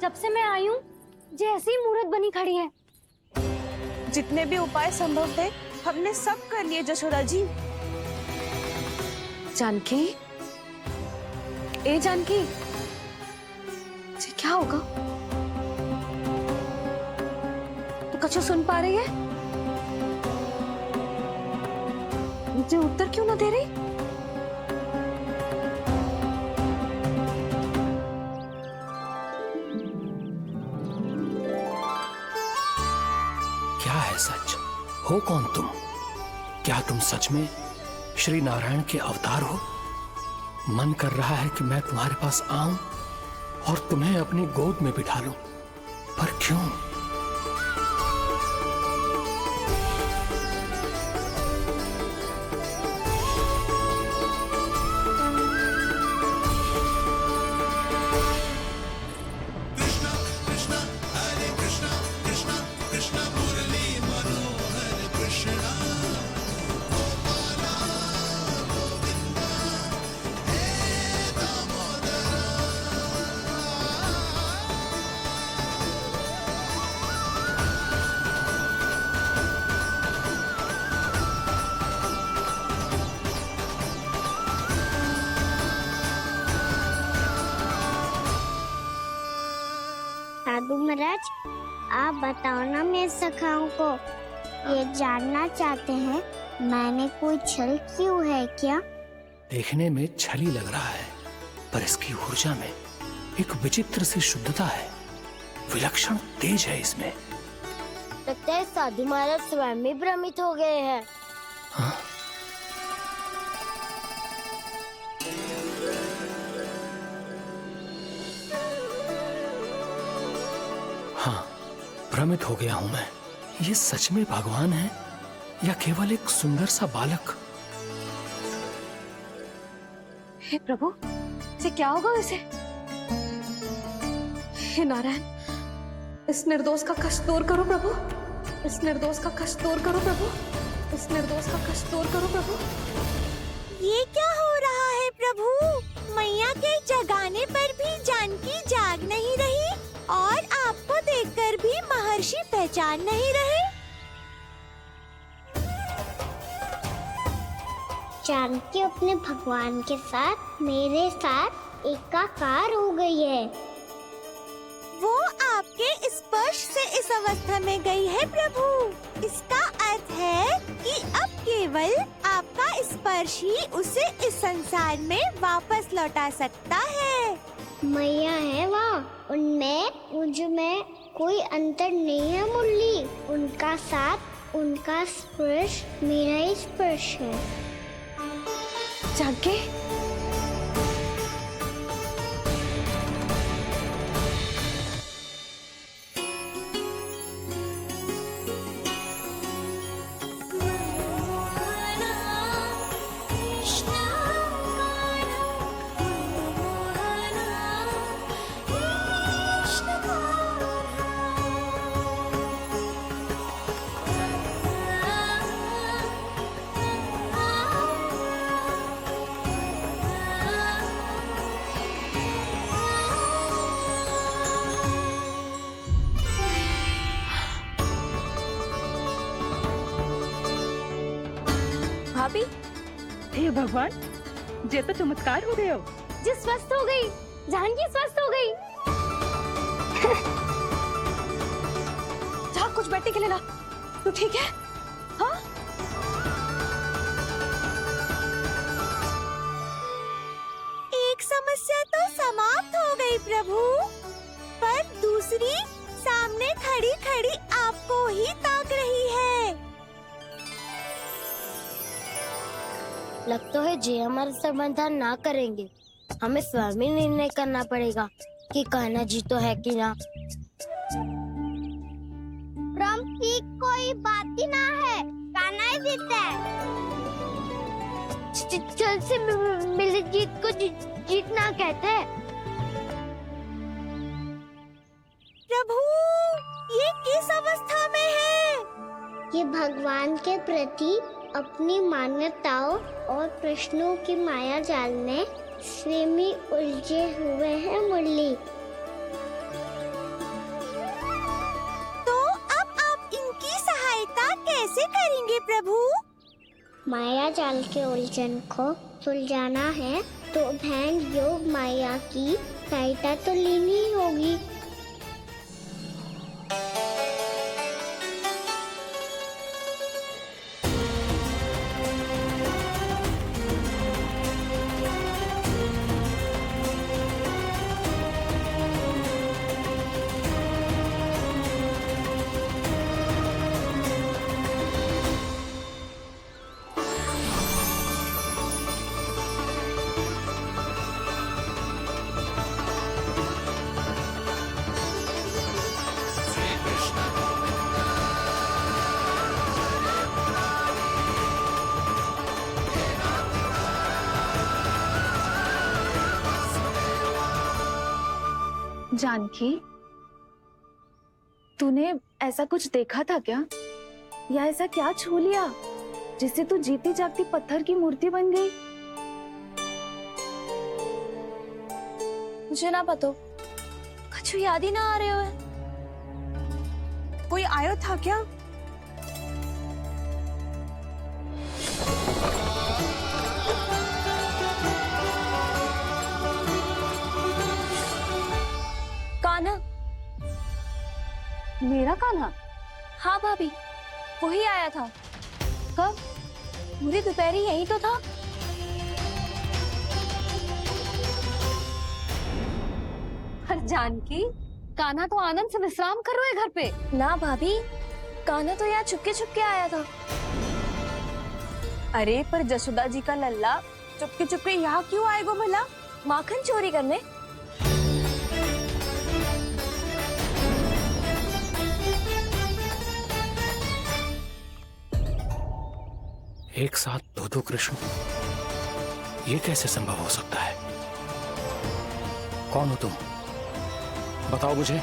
जब से मैं आई हूँ जैसी ही मूर्त बनी खड़ी है। जितने भी उपाय संभव थे हमने सब कर लिए जशोदा जी। जानकी, ए जानकी, ये क्या होगा? तू कछु सुन पा रही है? मुझे उत्तर क्यों ना दे रही? क्या है सच? हो कौन तुम? क्या तुम सच में श्री नारायण के अवतार हो? मन कर रहा है कि मैं तुम्हारे पास आऊं और तुम्हें अपनी गोद में बिठा लूं, पर क्यों? साधु महाराज, आप बताओ ना मेरे सखाओं को, ये जानना चाहते हैं मैंने कोई छल क्यों है क्या? देखने में छली लग रहा है, पर इसकी ऊर्जा में एक विचित्र सी शुद्धता है, विलक्षण तेज है इसमें। लगता है साधु महाराज स्वयं ही भ्रमित हो गए हैं। हाँ? हाँ, भ्रमित हो गया हूं मैं। ये सच में भगवान है या केवल एक सुंदर सा बालक? हे प्रभु, ये क्या होगा वैसे? हे नारायण, इस निर्दोष का कष्ट दूर करो प्रभु, इस निर्दोष का कष्ट दूर करो प्रभु, इस निर्दोष का कष्ट दूर करो प्रभु। ये क्या हो रहा है प्रभु? मैया के जगाने पर भी जानकी जाग नहीं रही और आपको देखकर भी महर्षि पहचान नहीं रहे। जानकी अपने भगवान के साथ मेरे साथ एकाकार हो गई है। वो आपके स्पर्श से इस अवस्था में गई है प्रभु। इसका अर्थ है कि अब केवल आपका स्पर्श ही उसे इस संसार में वापस लौटा सकता है। मैया है वहाँ, उनमें मुझ में कोई अंतर नहीं है मुरली। उनका साथ, उनका स्पर्श मेरा ही स्पर्श है। जानकी, भाभी, हे भगवान, ये तो चमत्कार हो गए हो। जी स्वस्थ हो गई, जानकी स्वस्थ हो गई। जा कुछ बैठने के लिए ला। तू ठीक है? हाँ? एक समस्या तो समाप्त हो गई प्रभु, पर दूसरी सामने खड़ी खड़ी आपको ही ताक रही है। लगता है जी हमारा समाधान ना करेंगे। हमें स्वयं ही निर्णय करना पड़ेगा कि कहना जी तो है कि ना। भ्रम की कोई बात ही ना है, कहना ही जीता है। चल से मिली जीत को जीतना कहते हैं। प्रभु, ये किस अवस्था में है? ये भगवान के प्रति अपनी मान्यताओं और प्रश्नों की माया जाल में स्वयं ही उलझे हुए हैं मुरली। कैसे करेंगे प्रभु? माया जाल के उलझन को सुलझाना है तो बहन योग माया की सहायता तो लेनी ही होगी। जानकी, तूने ऐसा कुछ देखा था क्या? या ऐसा क्या छू लिया जिससे तू जीती जागती पत्थर की मूर्ति बन गई? मुझे ना पता, कुछ याद ही ना आ रहे हो। कोई आयो था क्या? कान्हा, मेरा कान्हा? हाँ भाभी, वही आया था। कब? पूरी दोपहर यही तो था। हर जानकी, कान्हा तो आनंद से विश्राम कर रहे घर पे। ना भाभी, कान्हा तो यहाँ चुपके चुपके आया था। अरे पर जसोदा जी का लल्ला चुपके चुपके यहाँ क्यों आएगा भला? माखन चोरी करने। एक साथ दो कृष्ण, ये कैसे संभव हो सकता है? कौन हो तुम? बताओ मुझे।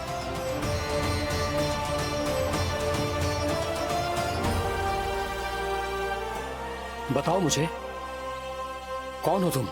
बताओ मुझे, कौन हो तुम?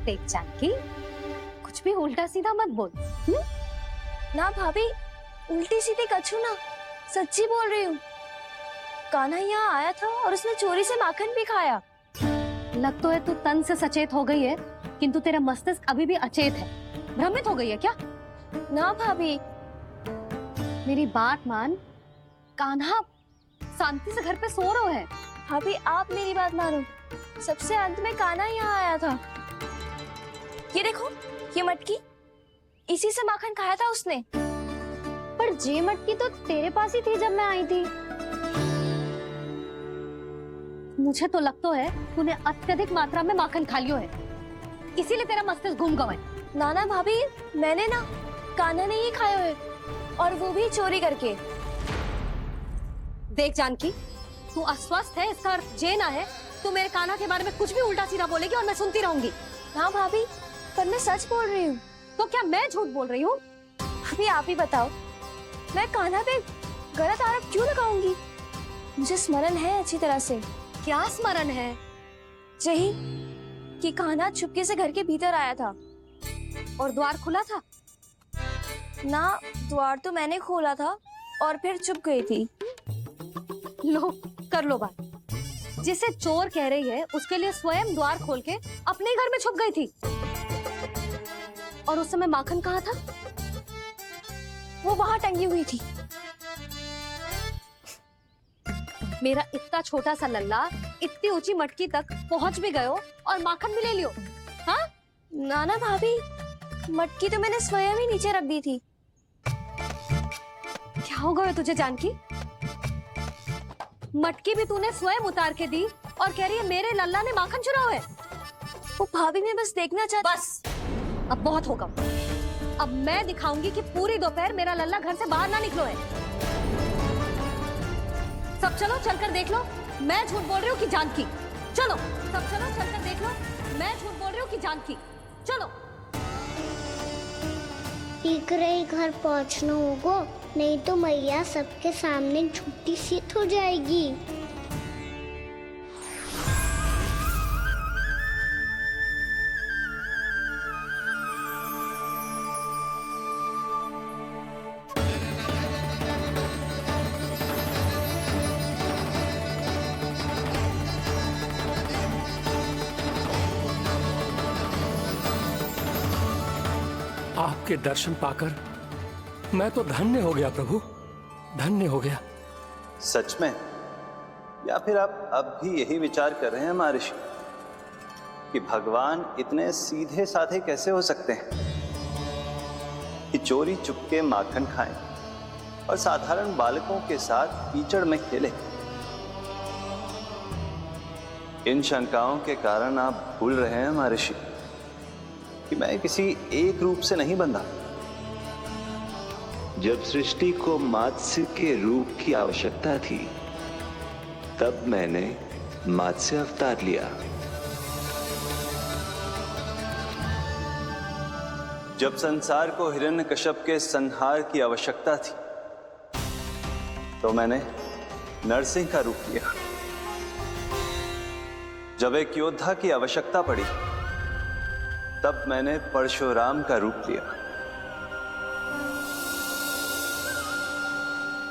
देख जानकी, कुछ भी उल्टा सीधा मत बोल। ना भाभी, उल्टी सीधी कछू ना, सच्ची बोल रही हूँ। कान्हा यहाँ आया था और उसने चोरी से माखन भी खाया। लग तो है तू तन से सचेत हो गई है, किंतु तेरा मस्तिष्क अभी भी अचेत है। भ्रमित हो गई है क्या? ना भाभी, मेरी बात मान। कान्हा शांति से घर पे सो रहा है। भाभी आप मेरी बात मानो, सबसे अंत में कान्हा यहाँ आया था। ये देखो, ये मटकी, इसी से माखन खाया था उसने। पर जे मटकी तो तेरे पास ही थी जब मैं आई थी। मुझे तो लगता है तूने अत्यधिक मात्रा में माखन खा लियो है, इसीलिए तेरा मस्तिष्क घूम गया है। नाना भाभी, मैंने ना, कान्हा ने ही खाया है, और वो भी चोरी करके। देख जानकी, तू अस्वस्थ है, इसका अर्थ जे ना है तू मेरे कान्हा के बारे में कुछ भी उल्टा सीधा बोलेगी और मैं सुनती रहूंगी। हाँ भाभी, पर मैं सच बोल रही हूँ। तो क्या मैं झूठ बोल रही हूँ? अभी आप ही बताओ, मैं कान्हा पे गलत आरोप क्यों लगाऊंगी? मुझे स्मरण है अच्छी तरह से। क्या स्मरण है? यही कि कान्हा चुपके से घर के भीतर आया था और द्वार खुला था। ना, द्वार तो मैंने खोला था और फिर चुप गई थी। लो, कर लो बात। जिसे चोर कह रही है उसके लिए स्वयं द्वार खोल के अपने घर में छुप गई थी। और उस समय माखन कहाँ था? वो वहां टंगी हुई थी। मेरा इतना छोटा सा लल्ला इतनी ऊंची मटकी तक पहुंच भी गयो और माखन भी ले लियो। हाँ? नाना भाभी, मटकी तो मैंने स्वयं ही नीचे रख दी थी। क्या हो गया तुझे जानकी? मटकी भी तूने स्वयं उतार के दी और कह रही है मेरे लल्ला ने माखन चुराया है। वो भाभी मैं बस देखना चाहती। बस अब बहुत होगा। अब मैं दिखाऊंगी कि पूरी दोपहर मेरा लल्ला घर से बाहर ना निकलो है। सब चलो चलकर देख लो मैं झूठ बोल रही हूँ कि जानकी। चलो सब चलो चलकर देख लो मैं झूठ बोल रही हूँ कि जानकी। चलो शीघ्र ही घर पहुंचना होगा, नहीं तो मैया सबके सामने झूठी सिद्ध हो जाएगी। आपके दर्शन पाकर मैं तो धन्य हो गया प्रभु, धन्य हो गया। सच में? या फिर आप अब भी यही विचार कर रहे हैं महर्षि कि भगवान इतने सीधे साधे कैसे हो सकते हैं कि चोरी चुपके माखन खाएं और साधारण बालकों के साथ कीचड़ में खेले? इन शंकाओं के कारण आप भूल रहे हैं महर्षि कि मैं किसी एक रूप से नहीं बंधा। जब सृष्टि को मत्स्य के रूप की आवश्यकता थी तब मैंने मत्स्य अवतार लिया। जब संसार को हिरण्यकश्यप के संहार की आवश्यकता थी तो मैंने नरसिंह का रूप लिया। जब एक योद्धा की आवश्यकता पड़ी तब मैंने परशुराम का रूप लिया।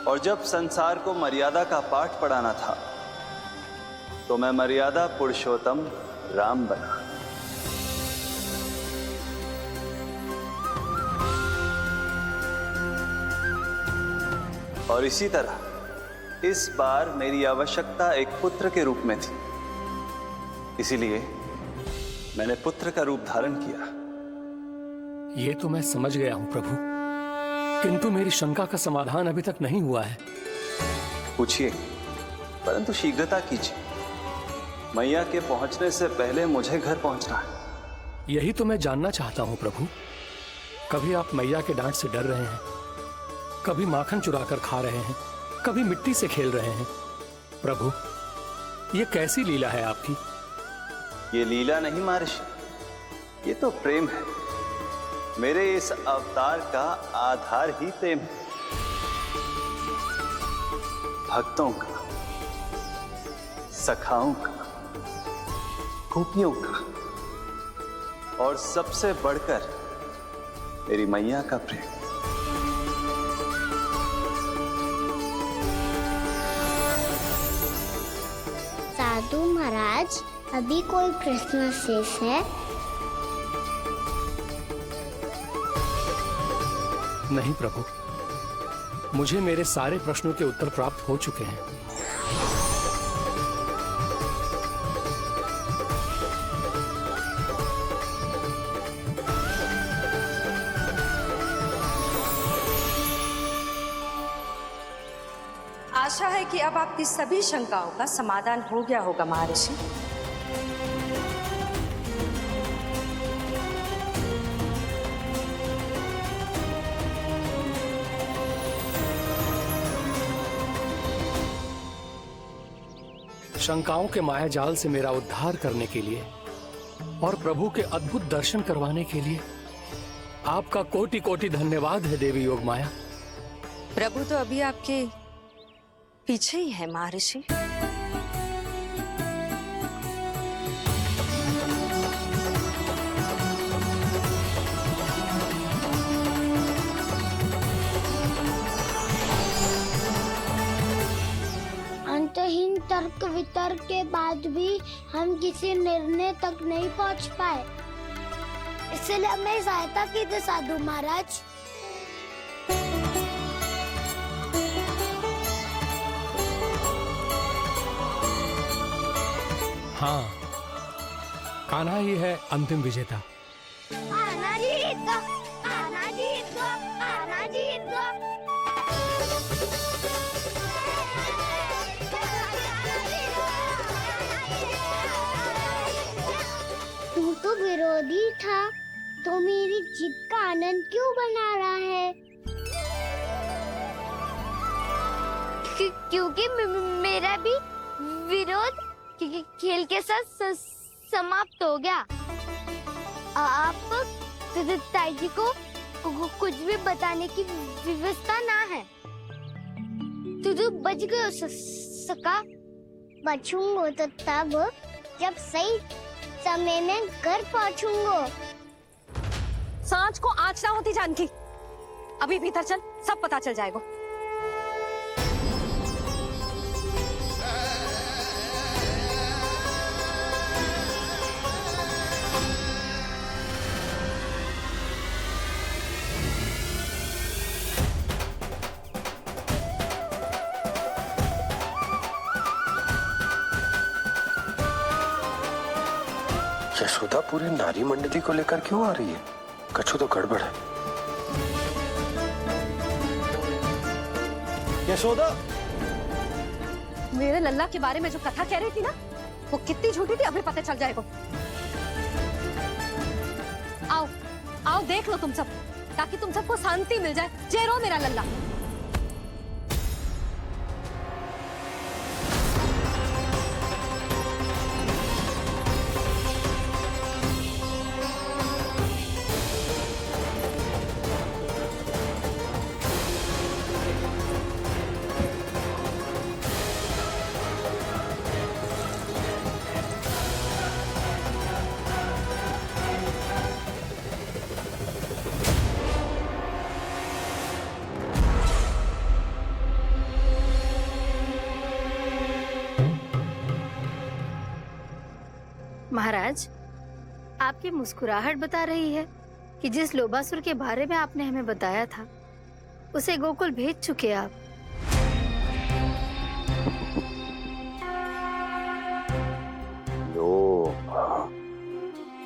और जब संसार को मर्यादा का पाठ पढ़ाना था तो मैं मर्यादा पुरुषोत्तम राम बना। और इसी तरह इस बार मेरी आवश्यकता एक पुत्र के रूप में थी, इसीलिए मैंने पुत्र का रूप धारण किया। ये तो मैं समझ गया हूं प्रभु, किंतु मेरी शंका का समाधान अभी तक नहीं हुआ है। पूछिए, परंतु शीघ्रता कीजिए। मैया के पहुंचने से पहले मुझे घर पहुंचना है। यही तो मैं जानना चाहता हूं प्रभु। कभी आप मैया के डांट से डर रहे हैं, कभी माखन चुराकर खा रहे हैं, कभी मिट्टी से खेल रहे हैं। प्रभु, ये कैसी लीला है आपकी? ये लीला नहीं महर्षि, ये तो प्रेम है। मेरे इस अवतार का आधार ही प्रेम है। भक्तों का, सखाओं का, गोपियों का और सबसे बढ़कर मेरी मैया का प्रेम। साधु महाराज, अभी कोई प्रश्न शेष है? नहीं प्रभु, मुझे मेरे सारे प्रश्नों के उत्तर प्राप्त हो चुके हैं। आशा है कि अब आपकी सभी शंकाओं का समाधान हो गया होगा महर्षि। शंकाओं के मायाजाल से मेरा उद्धार करने के लिए और प्रभु के अद्भुत दर्शन करवाने के लिए आपका कोटि कोटि धन्यवाद है देवी योगमाया। प्रभु तो अभी आपके पीछे ही है महर्षि। अंतहीन तर्क वितर्क के बाद भी हम किसी निर्णय तक नहीं पहुंच पाए, इसलिए हमें सहायता कीजिए साधु महाराज। हाँ, कान्हा ही है अंतिम विजेता। आना जीत गो, आना जीत गो, आना जीत गो। तू तो विरोधी था, तो मेरी जीत का आनंद क्यों बना रहा है? क्योंकि मेरा भी विरोध खेल के साथ समाप्त हो गया। आप ताई जी को कुछ भी बताने की व्यवस्था ना है। तू बच गयो सका। बचूंगो तो तब जब सही समय में घर पहुंचूंगो। सांच को आँच ना होती जानकी। अभी भीतर चल, सब पता चल जाएगा। यशोदा पूरी नारी मंडली को लेकर क्यों आ रही है? कछु तो गड़बड़ है। यशोदा, मेरे लल्ला के बारे में जो कथा कह रही थी ना, वो कितनी झूठी थी अभी पता चल जाएगा। आओ आओ देख लो तुम सब, ताकि तुम सबको शांति मिल जाए। जेरो मेरा लल्ला। महाराज, आपकी मुस्कुराहट बता रही है कि जिस लोबासुर के बारे में आपने हमें बताया था, उसे गोकुल भेज चुके आप।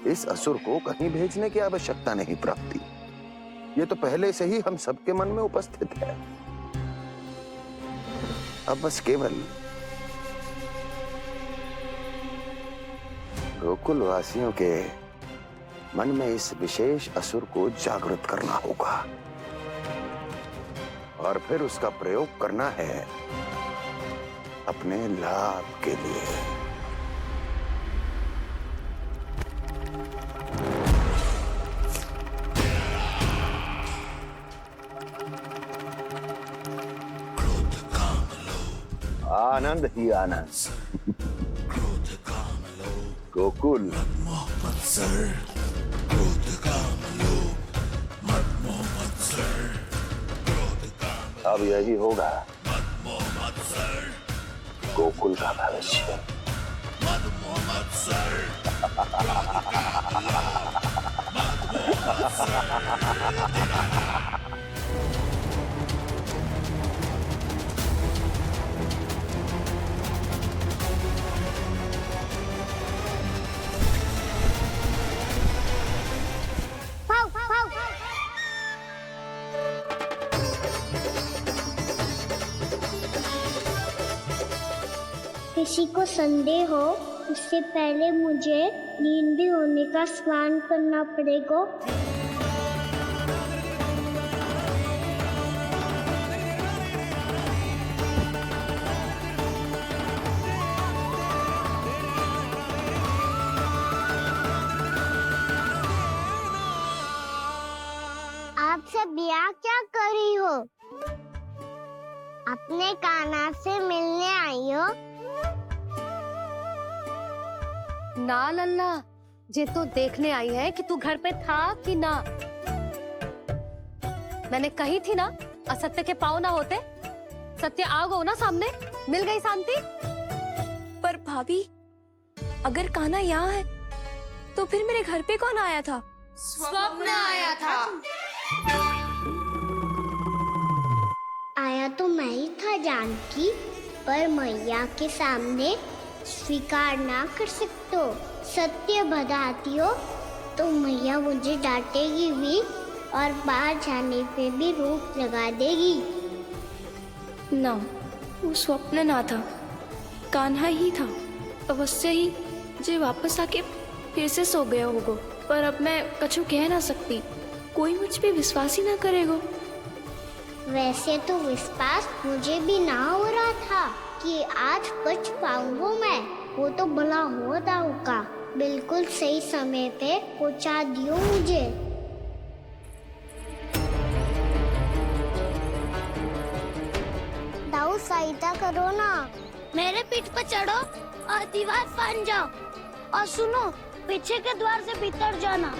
इस असुर को कहीं भेजने की आवश्यकता नहीं प्राप्ति। ये तो पहले से ही हम सबके मन में उपस्थित है। अब बस केवल गोकुल वासियों के मन में इस विशेष असुर को जागृत करना होगा और फिर उसका प्रयोग करना है अपने लाभ के लिए। आनंद ही आनंद। गोकुल अब यही होगा गोकुल का भविष्य। किसी को संदेह हो, उससे पहले मुझे नींद भी होने का स्नान करना पड़ेगा। आप सब यहाँ क्या कर रही हो? अपने कान्हा से मिलने आई हो? ना लल्ला, जे तो देखने आई है कि तू घर पे था कि ना। मैंने कही थी ना, असत्य के पांव ना होते। सत्य आ गो ना सामने, मिल गई शांति। पर भाभी, अगर कान्हा यहाँ है तो फिर मेरे घर पे कौन आया था? स्वप्न आया था। आया तो मैं ही था जानकी, पर मैया के सामने स्वीकार ना कर सकते हो। सत्य बताती हो तो मैया मुझे डांटेगी भी और बाहर जाने पे भी रोक लगा देगी। ना, वो स्वप्न ना था, कान्हा ही था। अवश्य ही जे वापस आके फिर से सो गया होगा, पर अब मैं कछु कह ना सकती। कोई मुझ पे विश्वास ही ना करेगा। वैसे तो विश्वास मुझे भी ना हो रहा था कि आज बच पाऊंगा मैं। वो तो भला हो दाऊ का, बिल्कुल सही समय पे पहुंचा दियो मुझे। दाऊ सहायता करो ना, मेरे पीठ पर चढ़ो और दीवार फान जाओ, और सुनो, पीछे के द्वार से भीतर जाना।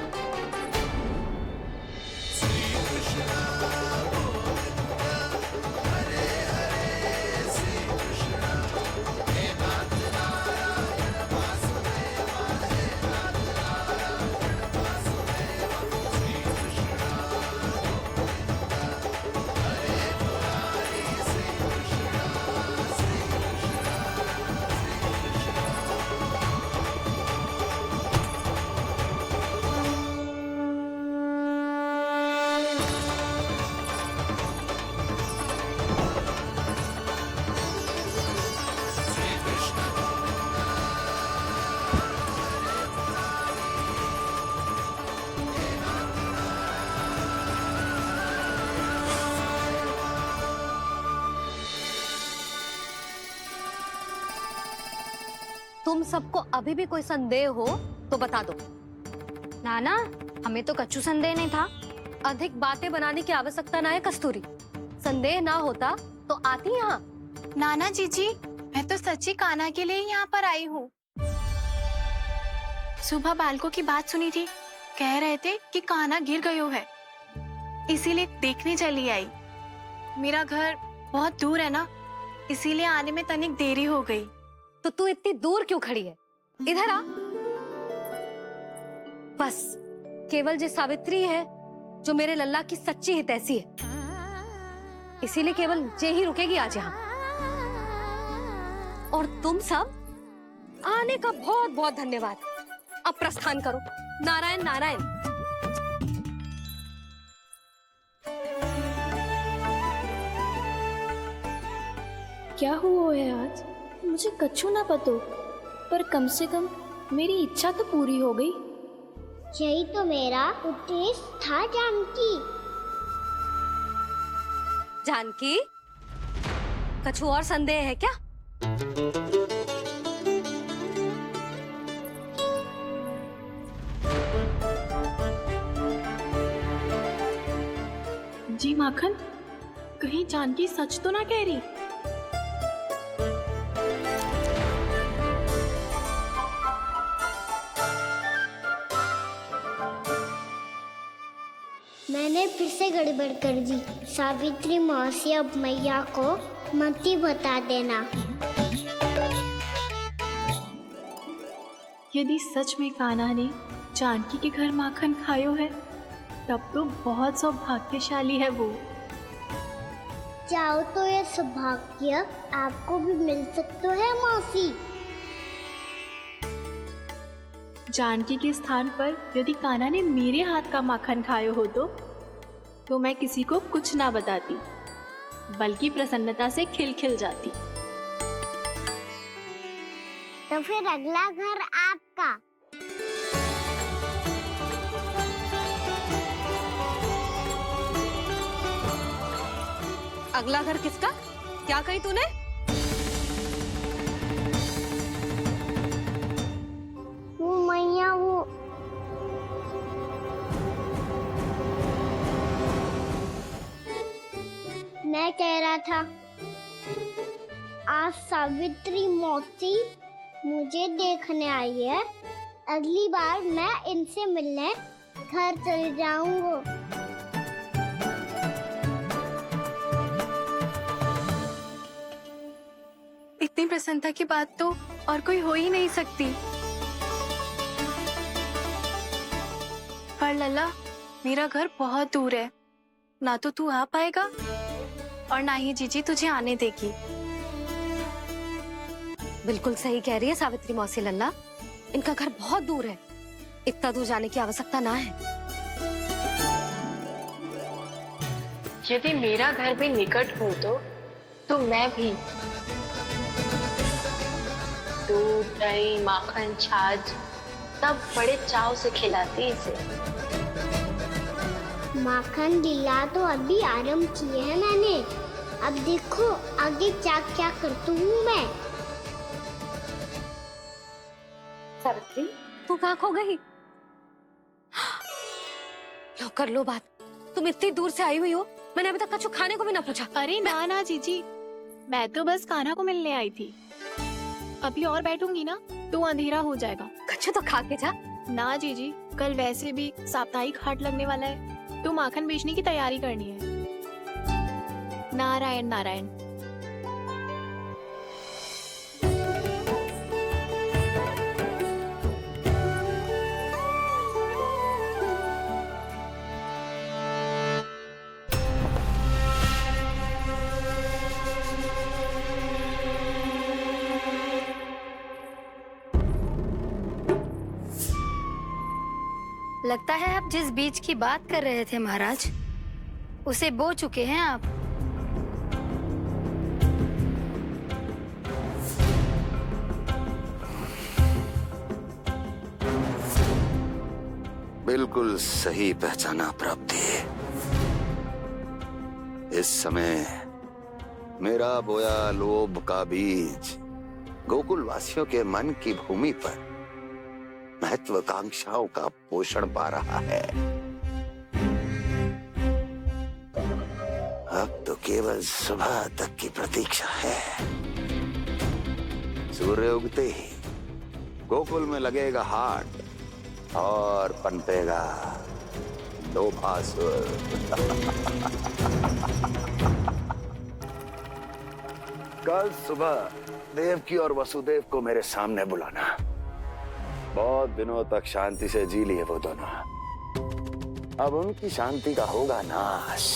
तुम सबको अभी भी कोई संदेह हो तो बता दो। नाना, हमें तो कछु संदेह नहीं था। अधिक बातें बनाने की आवश्यकता ना है कस्तूरी। संदेह ना होता तो आती यहाँ। नाना जीजी, मैं तो सच्ची कान्हा के लिए ही यहाँ पर आई हूँ। सुबह बालकों की बात सुनी थी, कह रहे थे कि कान्हा गिर गयो है, इसीलिए देखने चली आई। मेरा घर बहुत दूर है ना, इसीलिए आने में तनिक देरी हो गई। तो तू इतनी दूर क्यों खड़ी है? इधर आ। बस केवल जे सावित्री है जो मेरे लल्ला की सच्ची हितैषी है, इसीलिए केवल जे ही रुकेगी आज यहाँ। और तुम सब आने का बहुत बहुत धन्यवाद। अब प्रस्थान करो। नारायण नारायण। क्या हुआ है आज? मुझे कछु ना पतो, पर कम से कम मेरी इच्छा तो पूरी हो गई। यही तो मेरा उद्देश्य था जानकी। जानकी, कछु और संदेह है क्या? जी माखन, कहीं जानकी सच तो ना कह रही? मैंने फिर से गड़बड़ कर दी। सावित्री मौसी अब मैया को मत ही बता देना। यदि सच में कान्हा ने जानकी के घर माखन खायो है, तब तो बहुत सौभाग्यशाली है वो। चाहो तो ये सौभाग्य आपको भी मिल सकता है मौसी। जानकी के स्थान पर यदि कान्हा ने मेरे हाथ का माखन खायो हो तो मैं किसी को कुछ ना बताती, बल्कि प्रसन्नता से खिलखिल जाती। तो फिर अगला घर आपका। अगला घर किसका? क्या कही तूने? वो मैया, वो मैं कह रहा था, आज सावित्री मौसी मुझे देखने आई है। अगली बार मैं इनसे मिलने घर चले जाऊंगा। इतनी प्रसन्नता की बात तो और कोई हो ही नहीं सकती। पर लल्ला, मेरा घर बहुत दूर है, ना तो तू आ पाएगा और ना ही जीजी तुझे आने देगी। बिल्कुल सही कह रही है सावित्री मौसी लल्ला, इनका घर बहुत दूर है, इतना दूर जाने की आवश्यकता ना है। यदि मेरा घर भी निकट हो तो मैं भी दूध, दही, माखन, छाछ सब बड़े चाव से खिलाती इसे। माखन लीला तो अभी आरंभ की है मैंने, अब देखो आगे क्या क्या करती हूँ मैं। सावित्री, तू कहाँ खो गई? लो कर लो बात। तुम इतनी दूर से आई हुई हो, मैंने अभी तक कुछ खाने को भी ना पूछा। अरे ना ना जीजी, मैं तो बस कान्हा को मिलने आई थी। अभी और बैठूंगी ना तो अंधेरा हो जाएगा। कुछ तो खा के जा। ना जीजी, कल वैसे भी साप्ताहिक हाट लगने वाला है, तो माखन बेचने की तैयारी करनी है। नारायण नारायण। लगता है आप जिस बीज की बात कर रहे थे महाराज, उसे बो चुके हैं आप। बिल्कुल सही पहचाना प्राप्ति। इस समय मेरा बोया लोभ का बीज गोकुल वासियों के मन की भूमि पर महत्वाकांक्षाओं का पोषण पा रहा है। अब तो केवल सुबह तक की प्रतीक्षा है। सूर्य उगते ही गोकुल में लगेगा हाट और पनपेगा लोभासुर। कल सुबह देवकी और वसुदेव को मेरे सामने बुलाना। बहुत दिनों तक शांति से जी लिए वो दोनों, अब उनकी शांति का होगा नाश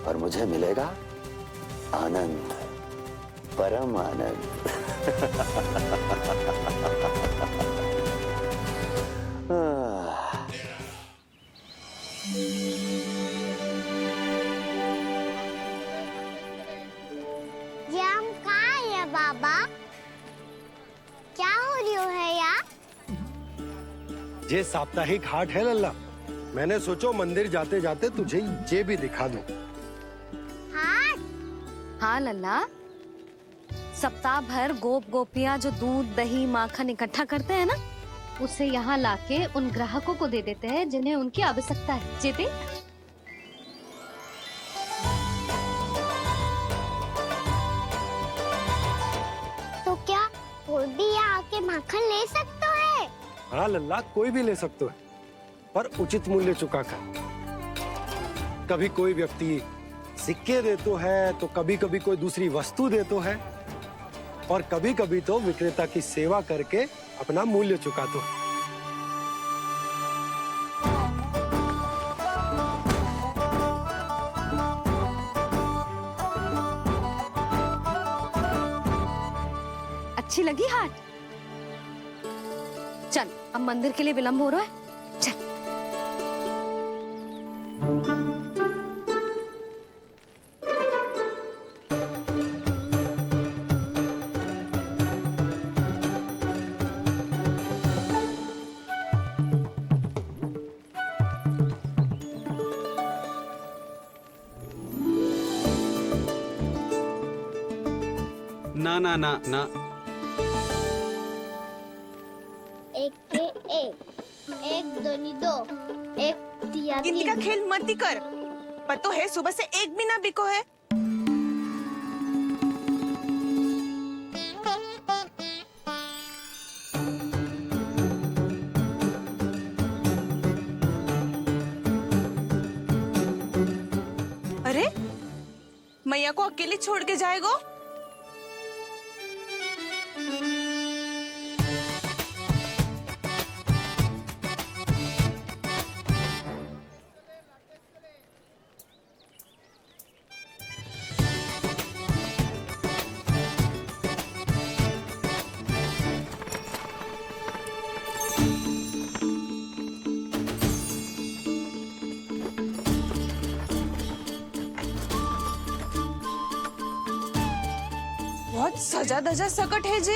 और मुझे मिलेगा आनंद, परम आनंद। ये हम कहाँ है बाबा? क्या हो रही है यार? ये साप्ताहिक हाट है लल्ला। मैंने सोचो मंदिर जाते जाते तुझे ये भी दिखा दूं। हाट? हाँ लल्ला, सप्ताह भर गोप गोपियां जो दूध, दही, माखन इकट्ठा करते हैं ना, उसे यहाँ लाके उन ग्राहकों को दे देते हैं जिन्हें उनकी आवश्यकता है। जीती? तो क्या कोई भी यहाँ आके माखन ले सकता है? हाँ लल्ला, कोई भी ले सकते है, पर उचित मूल्य चुका कर। कभी कोई व्यक्ति सिक्के देतो है, तो कभी कभी कोई दूसरी वस्तु देतो है, और कभी कभी तो विक्रेता की सेवा करके अपना मूल्य चुकातो है। अच्छी लगी हाट? चल, अब मंदिर के लिए विलंब हो रहा है, चल। ना ना ना ना, एक के एक दोनी दो, एक दिया गिनती का खेल मत ही कर। पतो है सुबह से एक भी ना बिको है। अरे मैया को अकेले छोड़ के जाएगो? सजा धजा सकट है जे।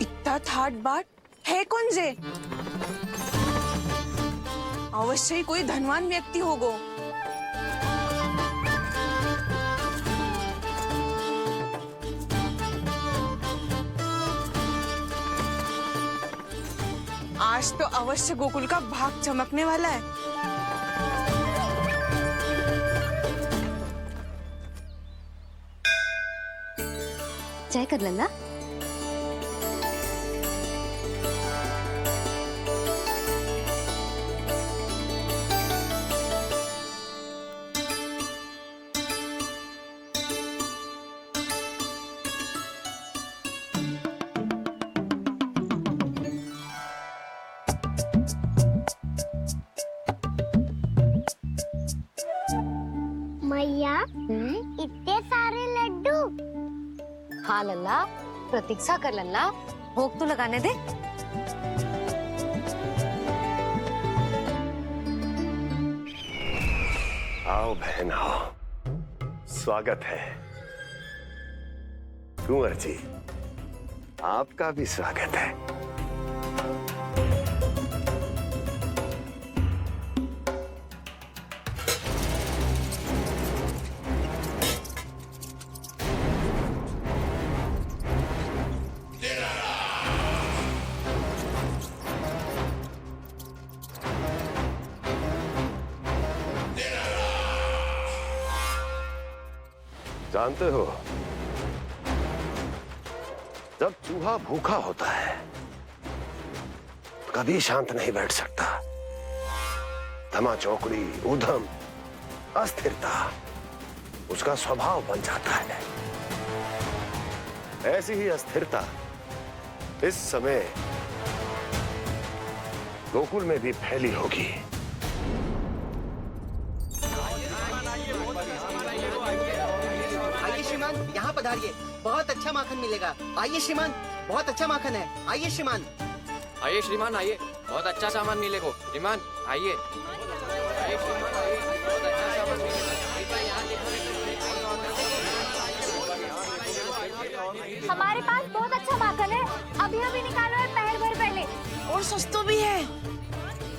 इतना थाट बाट है कौन जे? अवश्य ही कोई धनवान व्यक्ति होगो। आज तो अवश्य गोकुल का भाग चमकने वाला है। जय कर लल्ला। मैया इतने सारे लड्डू। हाँ लल्ला, प्रतीक्षा कर लल्ला, भोग तो लगाने दे। आओ बहन आओ, स्वागत है। कुंवर जी, आपका भी स्वागत है। जानते हो, जब चूहा भूखा होता है तो कभी शांत नहीं बैठ सकता। धमा चौकड़ी, उधम, अस्थिरता उसका स्वभाव बन जाता है। ऐसी ही अस्थिरता इस समय गोकुल में भी फैली होगी। यहाँ पधारिए, बहुत अच्छा माखन मिलेगा। आइए श्रीमान, बहुत अच्छा माखन है। आइए श्रीमान। आइए श्रीमान, आइए, बहुत अच्छा सामान मिलेगा। श्रीमान आइए। आइए श्रीमान, आइए, बहुत अच्छा सामान मिलेगा। हमारे पास बहुत अच्छा माखन है, अभी अभी निकालो है, पहर भर पहले। और सस्ता भी है।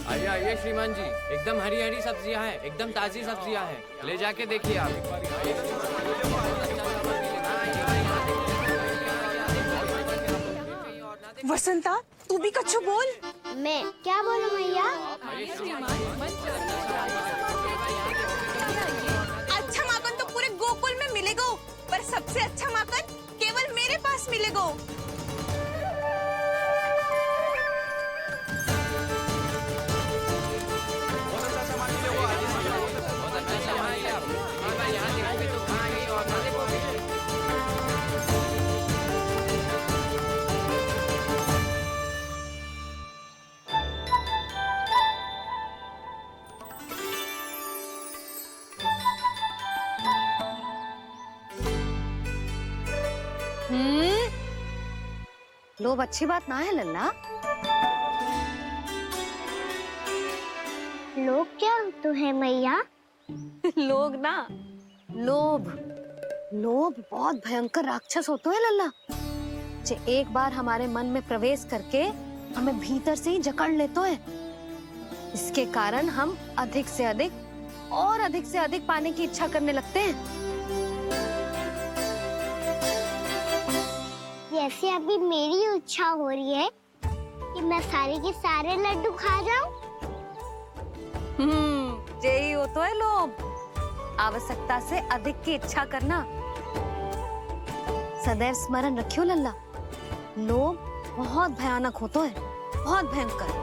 आइए आइए श्रीमान जी, एकदम हरी हरी सब्जियां हैं, एकदम ताजी सब्जियां हैं, ले जाके देखिए आप। वसंता, तू भी कच्छु बोल। मैं क्या बोलूं मैया? अच्छा माखन तो पूरे गोकुल में मिलेगा, पर सबसे अच्छा माखन केवल मेरे पास मिलेगा। लोभ अच्छी बात ना है लल्ला। लोग क्या तो है मैया? लोग ना, लोभ। लोभ बहुत भयंकर राक्षस होते हैं लल्ला, जो एक बार हमारे मन में प्रवेश करके हमें भीतर से ही जकड़ लेते हैं। इसके कारण हम अधिक से अधिक और अधिक से अधिक पाने की इच्छा करने लगते हैं। जैसे अभी मेरी इच्छा हो रही है कि मैं सारे के सारे लड्डू खा जाऊं। यही हो तो है लोभ, आवश्यकता से अधिक की इच्छा करना। सदैव स्मरण रखियो लल्ला, लोभ बहुत भयानक होता है, बहुत भयंकर।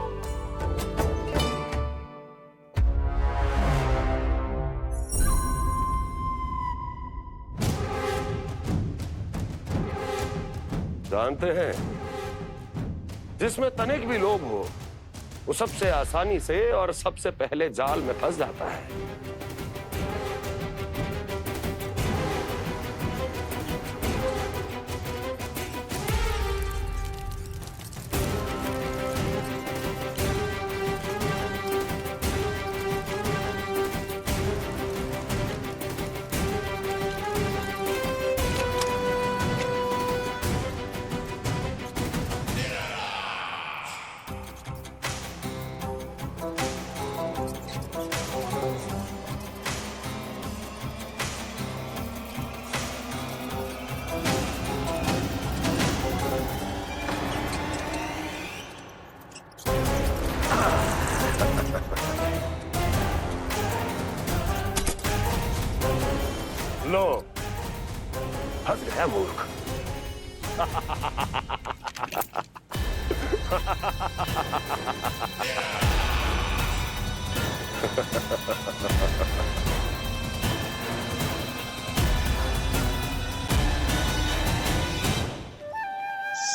जानते हैं, जिसमें तनिक भी लोभ हो वो सबसे आसानी से और सबसे पहले जाल में फंस जाता है। है मूर्ख।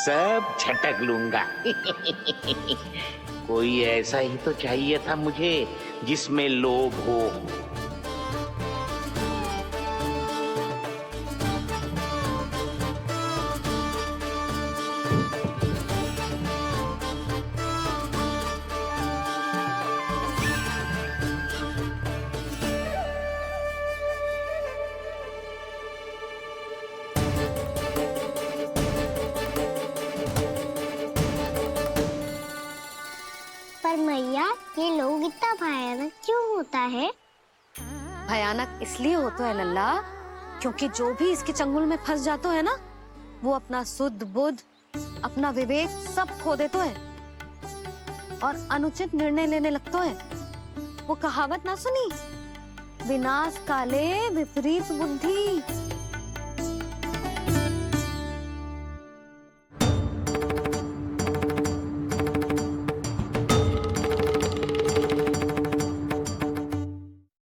सब झटक लूंगा। कोई ऐसा ही तो चाहिए था मुझे जिसमें लोभ हो। पर मैया ये लोग इतना भयानक क्यों होता है? भयानक इसलिए होता है लल्ला, क्योंकि जो भी इसके चंगुल में फंस जाता है ना, वो अपना शुद्ध बुद्ध, अपना विवेक सब खो देता है और अनुचित निर्णय लेने लगता है। वो कहावत ना सुनी, विनाश काले विपरीत बुद्धि।